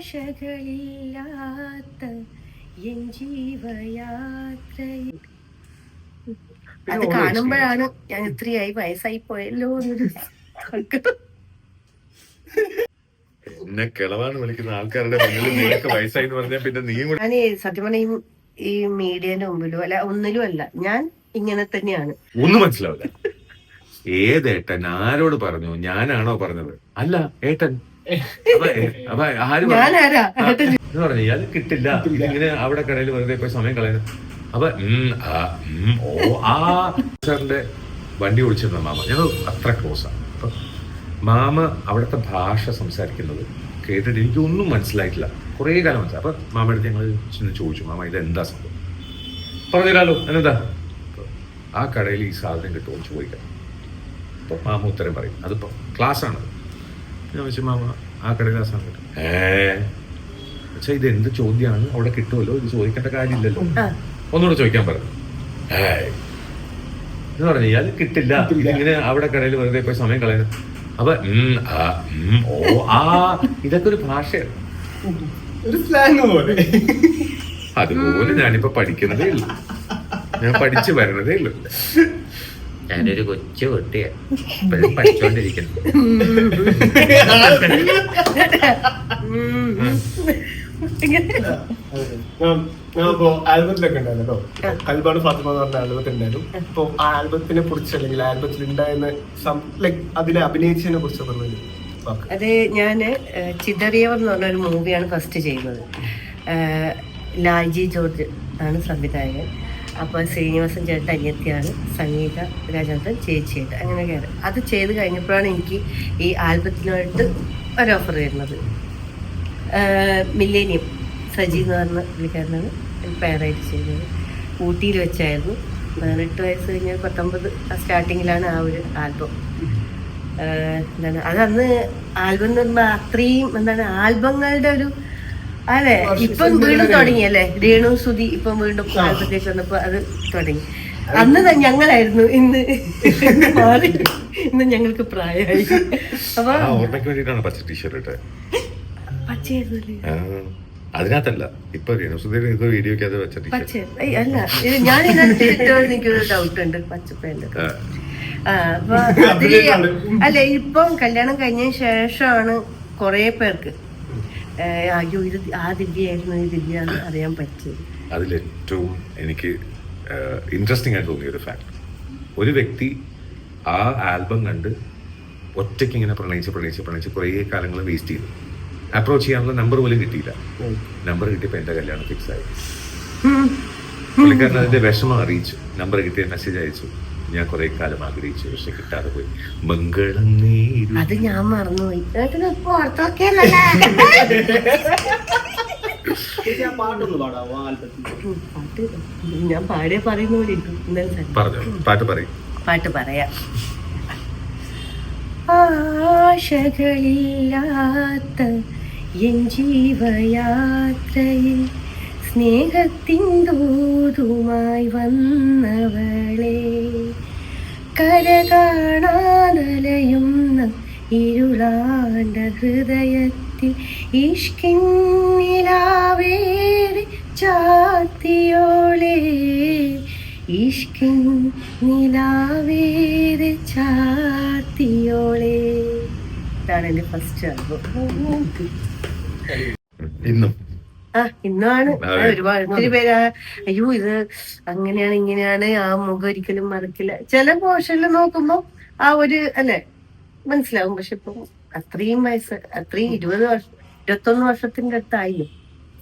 ആശകളില്ലാത്ത N ജീവയാത്രയിൽ അത് കാണുമ്പോഴാണ് ഞാൻ ഇത്രയായി വയസ്സായി പോയല്ലോ എന്നൊരു എന്നെ കിളവാണ് വിളിക്കുന്ന ആൾക്കാരുടെ മുന്നിൽ നീയൊക്കെ വയസ്സായി എന്ന് പറഞ്ഞാൽ പിന്നെ നീ ഞാൻ സത്യം പറഞ്ഞ ഈ മീഡിയന്റെ മുമ്പിലും അല്ല ഒന്നിലും അല്ല, ഞാൻ ഇങ്ങനെ തന്നെയാണ്. ഒന്നും മനസ്സിലാവില്ല. ഏതേട്ടൻ ആരോട് പറഞ്ഞു? ഞാനാണോ പറഞ്ഞത്? അല്ല ഏട്ടൻ. എന്ന് പറഞ്ഞു ഇയാൾ കിട്ടില്ല, ഇങ്ങനെ അവിടെ കടയിൽ വെറുതെ പോയി സമയം കളയുന്നത്. അപ്പൊ സാറിന്റെ വണ്ടി വിളിച്ചിരുന്ന മാമ, ഞങ്ങൾ അത്ര ക്ലോസാണ്. അപ്പൊ മാമ അവിടുത്തെ ഭാഷ സംസാരിക്കുന്നത് കേട്ടിട്ട് എനിക്കൊന്നും മനസ്സിലായിട്ടില്ല, കുറേ കാലം മനസ്സിലായി. അപ്പൊ മാമയുടെ ഞങ്ങൾ ചോദിച്ചു, മാമ ഇത് എന്താ സംഭവം? പറഞ്ഞുതരാലോ എന്താ? ആ കടയിൽ ഈ സാധനം കിട്ടുമോ ചോദിക്കാം. അപ്പൊ മാമ ഉത്തരം പറയും, അതിപ്പോ ക്ലാസ് ആണ്. ഞാൻ വെച്ചു മാമ ആ കടയിൽ ആ സാധനം കിട്ടും. പക്ഷെ ഇത് എന്ത് ചോദ്യമാണ്? അവിടെ കിട്ടുമല്ലോ, ഇത് ചോദിക്കേണ്ട കാര്യമില്ലല്ലോ, ഒന്നുകൂടെ ചോദിക്കാൻ പറഞ്ഞു. എന്ന് പറഞ്ഞു ഇയാൾ കിട്ടില്ല, ഇങ്ങനെ അവിടെ കടയിൽ വെറുതെ പോയി സമയം കളയുന്നത്. അപ്പൊ ഇതൊക്കെ ഒരു ഭാഷയാണ്, ഒരു സ്ലാങ് പോലെ. അതുപോലെ ഞാനിപ്പോ പഠിക്കുന്നതേ ഉള്ളൂ, ഞാൻ പഠിച്ചു വരണതേ ഉള്ളൂ. ഞാനൊരു കൊച്ചു കുട്ടിയാണ്, ഇപ്പോഴും പഠിച്ചോണ്ടിരിക്കുന്നു. ഞാനിപ്പോ ആൽബത്തിലൊക്കെ ഉണ്ടായിരുന്നല്ലോ, കൽബാണ് ഫാത്തിമ എന്ന് പറഞ്ഞ ആൽബത്തിൽ ഉണ്ടായിരുന്നു. ഇപ്പൊ ആ ആൽബത്തിനെ കുറിച്ച് അല്ലെങ്കിൽ ആൽബത്തിൽ ഉണ്ടായിരുന്ന അതിലെ അഭിനയിച്ചതിനെ കുറിച്ച് പറഞ്ഞു. അത് ഞാന് ചിതറിയവർ എന്ന് പറഞ്ഞൊരു മൂവിയാണ് ഫസ്റ്റ് ചെയ്യുന്നത്. ലാൽജി ജോർജ് ആണ് സംവിധായകൻ. അപ്പോൾ ശ്രീനിവാസൻ ചേട്ടൻ അനിയത്തിയാണ്, സംഗീത രാജാന്തൻ ചേച്ചിയായിട്ട്, അങ്ങനെ കയറി അത് ചെയ്ത് കഴിഞ്ഞപ്പോഴാണ് എനിക്ക് ഈ ആൽബത്തിനായിട്ട് ഒരു ഓഫർ വരുന്നത്. മില്ലേനിയം സജി എന്ന് പറഞ്ഞ പുള്ളിക്കാരനാണ് പേരായിട്ട് ചെയ്തത്. ഊട്ടിയിൽ വെച്ചായിരുന്നു. 18 വയസ്സ് കഴിഞ്ഞാൽ 19 സ്റ്റാർട്ടിങ്ങിലാണ് ആ ഒരു ആൽബം. എന്താണ് അതന്ന് ആൽബം എന്ന് പറയുമ്പോൾ അത്രയും എന്താണ് ആൽബങ്ങളുടെ ഒരു അതെ. ഇപ്പം വീണ്ടും തുടങ്ങിയല്ലേ, രേണു സുധി ഇപ്പം വീണ്ടും ആൽബത്തേക്ക് വന്നപ്പോ അത് തുടങ്ങി. അന്ന് ഞങ്ങളായിരുന്നു, ഇന്ന് മാറി, ഇന്ന് ഞങ്ങൾക്ക് പ്രായമായി. അപ്പൊ അതിനകത്തല്ല ഇപ്പൊ വീഡിയോക്ക് പച്ച അല്ല, ഞാൻ ഇതിനകത്ത് എനിക്കൊരു ഡൗട്ട് ഉണ്ട്. പച്ചപ്പേന്റെ അപ്പൊ അതില് അല്ല, ഇപ്പം കല്യാണം കഴിഞ്ഞതിന് ശേഷമാണ് കുറെ പേർക്ക് അയ്യോ ഇത് ആ ദിവ്യായിരുന്നു ഈ ദിവ്യാന്ന് അറിയാൻ പറ്റിയത്. അതിലേറ്റവും എനിക്ക് ഇൻട്രസ്റ്റിംഗ് ആയിട്ട് തോന്നിയ ഒരു ഫാക്ട്, ഒരു വ്യക്തി ആ ആൽബം കണ്ട് ഒറ്റയ്ക്ക് ഇങ്ങനെ പ്രണയിച്ച് കുറേ കാലങ്ങൾ വേസ്റ്റ് ചെയ്തു. അപ്രോച്ച് ചെയ്യാനുള്ള നമ്പർ പോലും കിട്ടിയില്ല. നമ്പർ കിട്ടിയപ്പോൾ എൻ്റെ കല്യാണം ഫിക്സ് ആയി. പുള്ളിക്കാരൻ അതിന്റെ വിഷമം അറിയിച്ചു, നമ്പർ കിട്ടിയ മെസ്സേജ് അയച്ചു. ഞാൻ കുറെ കാലം ആഗ്രഹിച്ചു, പക്ഷെ കിട്ടാതെ പോയി. മംഗളം അത് ഞാൻ മറന്നുപോയി. ഞാൻ പാടിയ പറയുന്ന പോലെ പാട്ട് പറയാം. ആശകളില്ലാത്ത എൻ ജീവയാത്രയിൽ സ്നേഹത്തിൻ ദൂതുമായി വന്നവളെ, കരകാണാനലയുന്ന ഇരുളാണ്ട ഹൃദയത്തിൽ ഇഷ്കിൻ നിലാവേറി ചാത്തിയോളെ, ഇഷ്കിൻ നിലാവേറി ചാത്തിയോളെ. ഇതാണ് എൻ്റെ ഫസ്റ്റ് ആൽബം. ഇന്നാണ് ഒരുപാട് ഒത്തിരി പേര് അയ്യോ ഇത് അങ്ങനെയാണ് ഇങ്ങനെയാണ്, ആ മുഖം ഒരിക്കലും മറക്കില്ല. ചില പോർഷനിൽ നോക്കുമ്പോ ആ ഒരു അല്ലെ മനസ്സിലാവും. പക്ഷെ ഇപ്പൊ അത്രയും വയസ്സ്, അത്രയും 20 വർഷം 21 വർഷത്തിന്റെ അടുത്തായില്ലോ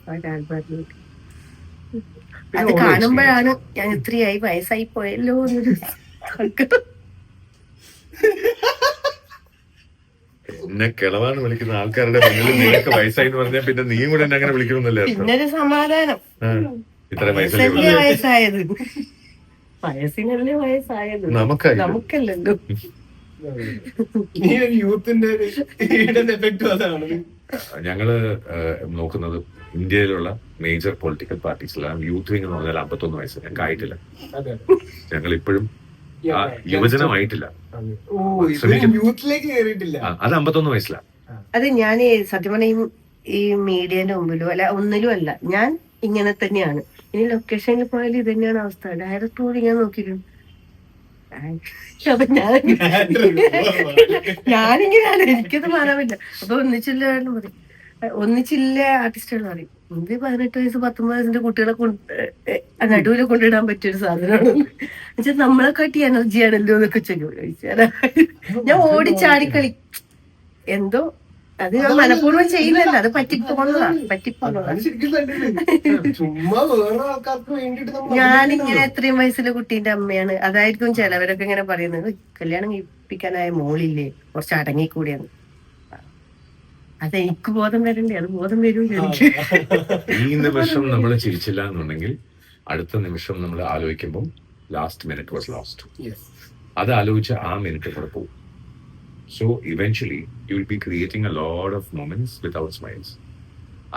ആ ആൽബത്തിലേക്ക്. അത് കാണുമ്പോഴാണ് ഞാൻ ഇത്രയായി വയസ്സായി പോയല്ലോ എന്നൊരു എന്നെ കിളവാണ് വിളിക്കുന്ന ആൾക്കാരുടെ മുന്നിൽ നീയൊക്കെ വയസ്സായി എന്ന് പറഞ്ഞാൽ പിന്നെ നീയും കൂടെ എന്നെ അങ്ങനെ വിളിക്കണമെന്നല്ലേ പിന്നൊരു സമാധാനം. ഇത്ര വയസ്സായത് വയസ്സിനല്ലേ വയസ്സായത്, നമുക്കല്ലല്ലോ. ഞങ്ങള് നോക്കുന്നത് ഇന്ത്യയിലുള്ള മേജർ പൊളിറ്റിക്കൽ പാർട്ടീസിലാണ് യൂത്ത് വിങ് എന്ന് പറഞ്ഞാൽ 51 വയസ്സ് ഞങ്ങൾക്ക് ആയിട്ടില്ല. ഞങ്ങൾ ഇപ്പോഴും യുവജനമായിട്ടില്ല, യൂത്തിലേക്ക് കേറിയിട്ടില്ല. അത് 51 വയസ്സിലാണ്. അത് ഞാൻ സത്യം പറഞ്ഞ ഈ മീഡിയന്റെ മുമ്പിലോ അല്ല ഒന്നിലും അല്ല, ഞാൻ ഇങ്ങനെ തന്നെയാണ്. ഇനി ലൊക്കേഷനിൽ പോയാലും ഇത് തന്നെയാണ് അവസ്ഥ. ഡയറക്ടറോട് ഇങ്ങനെ നോക്കിയിരുന്നു. അപ്പൊ ഞാനിങ്ങനെയാണ്, എനിക്കത് മാറാമില്ല. അപ്പൊ ഒന്നിച്ചില്ല ആർട്ടിസ്റ്റുകൾ പറയും ഇത് 18 വയസ്സ് 19 വയസ്സിന്റെ കുട്ടികളെ നടുവിൽ കൊണ്ടിടാൻ പറ്റിയൊരു സാധനമാണ്. എന്നുവെച്ചാൽ നമ്മളെ കാട്ടി എനർജി ആണല്ലോ എന്നൊക്കെ ചോദിച്ചാൽ ഞാൻ ഓടിച്ചാടിക്കളി എന്തോ അത് ഞാൻ മനഃപൂർവ്വം ചെയ്യുന്നല്ല, അത് പറ്റിപ്പോന്നതാണ്. ഞാനിങ്ങനെ എത്രയും വയസ്സിലെ കുട്ടീന്റെ അമ്മയാണ്. അതായിരിക്കും ചിലവരൊക്കെ ഇങ്ങനെ പറയുന്നത് കല്യാണം കഴിപ്പിക്കാനായ മോളില്ലേ കുറച്ച് അടങ്ങിക്കൂടിയാണ്. അതെനിക്ക് ബോധം വരണ്ടേ, അത് ബോധം വരൂല എനിക്ക്. ഈ നിമിഷം നമ്മൾ ചിരിച്ചില്ല എന്നുണ്ടെങ്കിൽ അടുത്ത നിമിഷം നമ്മൾ ആലോചിക്കുമ്പോൾ ലാസ്റ്റ് മിനിറ്റ് വാസ് ലോസ്റ്റ്. അത് ആലോചിച്ച് ആ മിനിറ്റ് കൂടെ പോകും. So eventually you will be creating a lot of moments without smiles.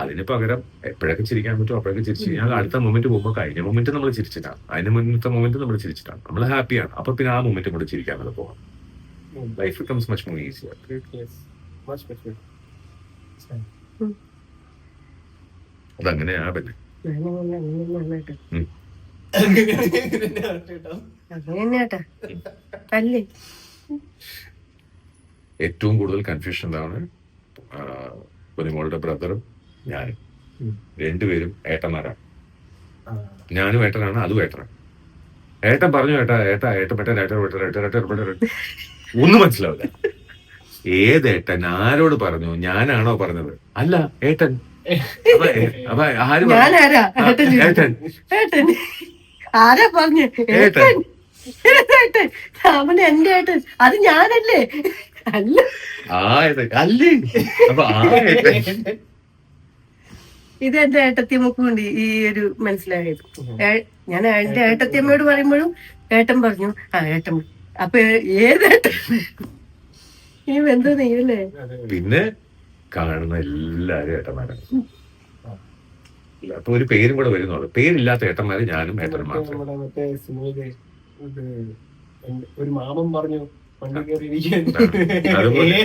അതിന് പകരം എപ്പോഴൊക്കെ ചിരിക്കാൻ പറ്റും അപ്പോഴൊക്കെ ചിരിച്ചു കഴിഞ്ഞാൽ അടുത്ത മൊമെന്റ് പോകുമ്പോൾ കഴിഞ്ഞ മൊമെന്റ് നമ്മൾ ചിരിച്ചിട്ടാണ്, അതിന് മുന്നത്തെ മൊമെന്റ് നമ്മൾ ചിരിച്ചിട്ടാണ്, നമ്മൾ ഹാപ്പിയാണ്. അപ്പൊ പിന്നെ ആ മൊമെന്റ് കൂടെ ചിരിക്കാൻ അത് പോകാം. Life becomes much more easier. അതങ്ങനെയാ പിന്നെ അങ്ങനെയാട്ടാ അല്ലേ. ഏറ്റവും കൂടുതൽ കൺഫ്യൂഷൻ എന്താണ്, പൊന്നിമോളുടെ ബ്രദറും ഞാനും രണ്ടുപേരും ഏട്ടന്മാരാണ്. ഞാനും ഏട്ടനാണ്, അതും ഏട്ടനാണ്. ഏട്ടൻ പറഞ്ഞു ഏട്ടൻ ഒന്നും മനസ്സിലാവില്ല. ഏതേട്ടൻ ആരോട് പറഞ്ഞു? ഞാനാണോ പറഞ്ഞത്? അല്ല ഏട്ടൻ. അപ്പൊ ആര് ഏട്ടൻ? ആരാ പറഞ്ഞു? ഏട്ടൻ. അവൻ എന്റെ ഏട്ടൻ, അത് ഞാനല്ലേ? അല്ല അല്ലേ. അപ്പൊ ആ ഏട്ടൻ ഇത് എന്റെ ഏട്ടത്തിയമ്മക്കും ഉണ്ട് ഈ ഒരു മനസ്സിലായത്. ഞാൻ എന്റെ ഏട്ടത്തിയമ്മയോട് പറയുമ്പോഴും ഏട്ടൻ പറഞ്ഞു ആ ഏട്ടൻ. അപ്പൊ ഏതേട്ടൻ ഈ ബന്ധം നെയ്യല്ലേ? പിന്നെ കാണുന്ന എല്ലാരും ഏട്ടന്മാരാണ്. അപ്പൊ ഒരു പേരും കൂടെ വരുന്നുള്ളു. പേരില്ലാത്ത ഏട്ടന്മാര് ഞാനും ഏട്ടനും മാത്രം. ഒരു മാമൻ പറഞ്ഞു വണ്ടി കയറി അതുപോലെ